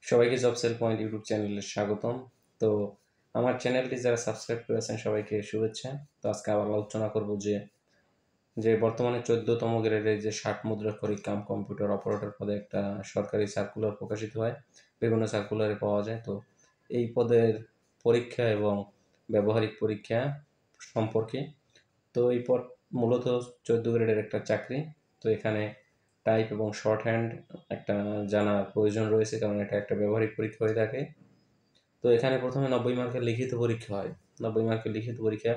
সবাইকে job sell point YouTube চ্যানেলে স্বাগতম। তো আমার চ্যানেলটি যারা সাবস্ক্রাইব করেছেন সবাইকে শুভেচ্ছা। তো আজকে আবার আলোচনা করব যে যে বর্তমানে 14তম গ্রেডের যে 60 মুদ্রাক্ষরিক কাম কম্পিউটার অপারেটর পদে একটা সরকারি সার্কুলার প্রকাশিত হয়, বিভিন্ন সার্কুলারে পাওয়া যায়। তো এই পদের পরীক্ষা এবং ব্যবহারিক পরীক্ষা সম্পর্কে। তো এই পদ মূলত 14 গ্রেডের একটা চাকরি। তো এখানে টাইপ এবং শর্ট হ্যান্ড একটা জানার প্রয়োজন রয়েছে, কারণ এটা একটা ব্যবহারিক পরীক্ষা হয়ে থাকে। তো এখানে প্রথমে 90 মার্কের লিখিত পরীক্ষা হয়। 90 মার্কের লিখিত পরীক্ষা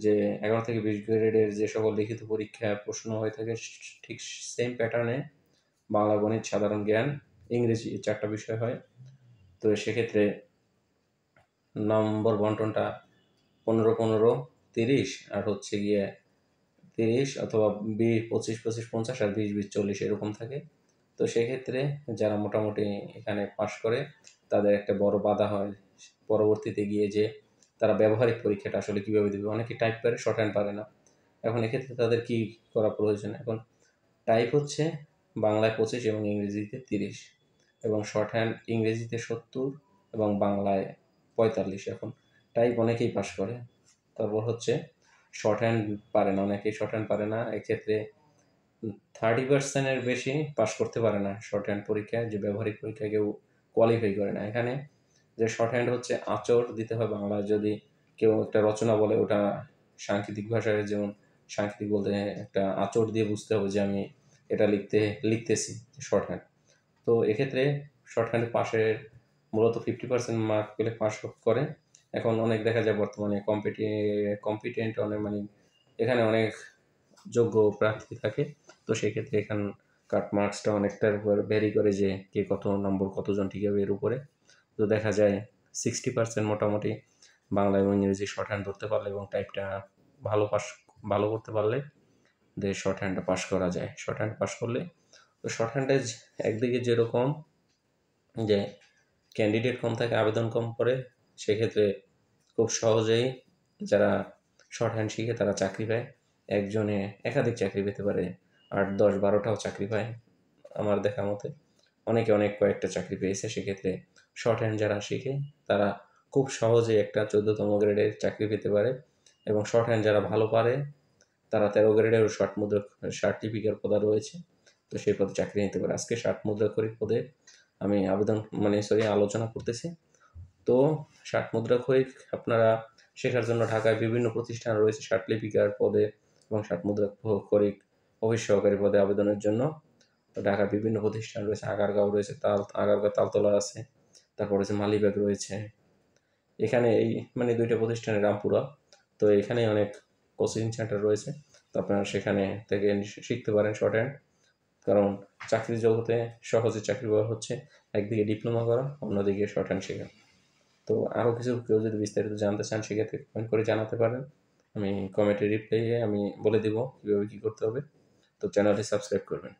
যে 11 থেকে 20 গ্রেডের যে সকল লিখিত পরীক্ষা প্রশ্ন হয়ে থাকে, ঠিক সেম প্যাটার্নে বাংলা, গণিত, সাধারণ জ্ঞান, ইংরেজি এই 4টা বিষয় হয়। তো সেক্ষেত্রে নম্বর বন্টনটা 15-15, 30 আর হচ্ছে গিয়ে 30 অথবা 20, 25, 25, 50 আর 20, 20, 40 এরকম থাকে। তো সেক্ষেত্রে যারা মোটামুটি এখানে পাশ করে তাদের একটা বড় বাধা হয় পরবর্তীতে গিয়ে যে তারা ব্যবহারিক পরীক্ষাটা আসলে কীভাবে দেবে। অনেকে টাইপ পারে, শর্ট হ্যান্ড পারে না। এখন এক্ষেত্রে তাদের কী করা প্রয়োজন? এখন টাইপ হচ্ছে বাংলায় 25 এবং ইংরেজিতে 30, এবং শর্ট হ্যান্ড ইংরেজিতে 70 এবং বাংলায় 45। এখন টাইপ অনেকেই পাশ করে, তারপর হচ্ছে শর্ট হ্যান্ড পারে না, অনেকেই শর্ট হ্যান্ড পারে না। এক্ষেত্রে 30%-এর বেশি পাশ করতে পারে না শর্ট হ্যান্ড পরীক্ষায়, যে ব্যবহারিক পরীক্ষায় কেউ কোয়ালিফাই করে না। এখানে যে শর্ট হ্যান্ড হচ্ছে আঁচড় দিতে হয় বাংলায়, যদি কেউ একটা রচনা বলে ওটা সাংকেতিক ভাষায়, যেমন সাংকেতিক বলতে একটা আঁচড় দিয়ে বুঝতে হবে যে আমি এটা লিখতেছি শর্ট হ্যান্ড। তো এক্ষেত্রে শর্ট হ্যান্ডে পাশের মূলত 50% মার্ক পেলে পাস করে। এখন অনেক দেখা যায় বর্তমানে কম্পিটেন্ট অনেক, মানে এখানে অনেক যোগ্য প্রার্থী থাকে। তো সেক্ষেত্রে এখানকার মার্কসটা অনেকটার উপর ভ্যারি করে যে কে কত নম্বর, কতজন ঠিক হবে এর উপরে। তো দেখা যায় 60% মোটামুটি বাংলা এবং ইংরেজি শর্ট হ্যান্ড ধরতে পারলে এবং টাইপটা ভালো করতে পারলে শর্ট হ্যান্ডটা পাস করা যায়। শর্ট হ্যান্ড পাস করলে, তো শর্ট হ্যান্ডে একদিকে যেরকম যে ক্যান্ডিডেট কম থাকে, আবেদন কম করে, সেক্ষেত্রে খুব সহজেই যারা শর্ট হ্যান্ড শিখে তারা চাকরি পায়। একজনে একাধিক চাকরি পেতে পারে, 8, 10, 12টাও চাকরি পায় আমার দেখা মতে। অনেকে অনেক কয়েকটা চাকরি পেয়েছে। সেক্ষেত্রে শর্ট হ্যান্ড যারা শিখে তারা খুব সহজে একটা 14তম গ্রেডের চাকরি পেতে পারে, এবং শর্ট হ্যান্ড যারা ভালো পারে তারা 13 গ্রেডের শর্ট মুদ্রা সার্টিফিকেট পদে রয়েছে, তো সেই পদে চাকরি নিতে পারে। আজকে 60 মুদ্রাক্ষরিক পদে আমি আলোচনা করতেছি। তো 60 মুদ্রাক্ষরিক আপনারা শেখার জন্য ঢাকায় বিভিন্ন প্রতিষ্ঠান রয়েছে 60 লিপিকার পদে এবং 60 মুদ্রাক্ষরিক অফিস সহকারী পদে আবেদনের জন্য। তো ঢাকার বিভিন্ন প্রতিষ্ঠান রয়েছে, আগারগাঁও রয়েছে, আগারগাঁও তালতলা আছে, তারপর হচ্ছে মালিবাগ রয়েছে। এখানে এই মানে 2টা প্রতিষ্ঠানে রামপুরা। তো এখানে অনেক কোচিং সেন্টার রয়েছে, তো আপনারা সেখানে থেকে শিখতে পারেন শর্ট হ্যান্ড। কারণ চাকরির জগতে সহজে চাকরি পাওয়া হচ্ছে একদিকে ডিপ্লোমা করা, অন্যদিকে শর্ট হ্যান্ড শেখা। তো আরও কিছু কেউ যদি বিস্তারিত জানতে চান সেক্ষেত্রে কমেন্ট করে জানাতে পারেন। আমি কমেন্টে রিপ্লাইয়ে আমি বলে দিব কীভাবে কী করতে হবে। তো চ্যানেলটি সাবস্ক্রাইব করবেন।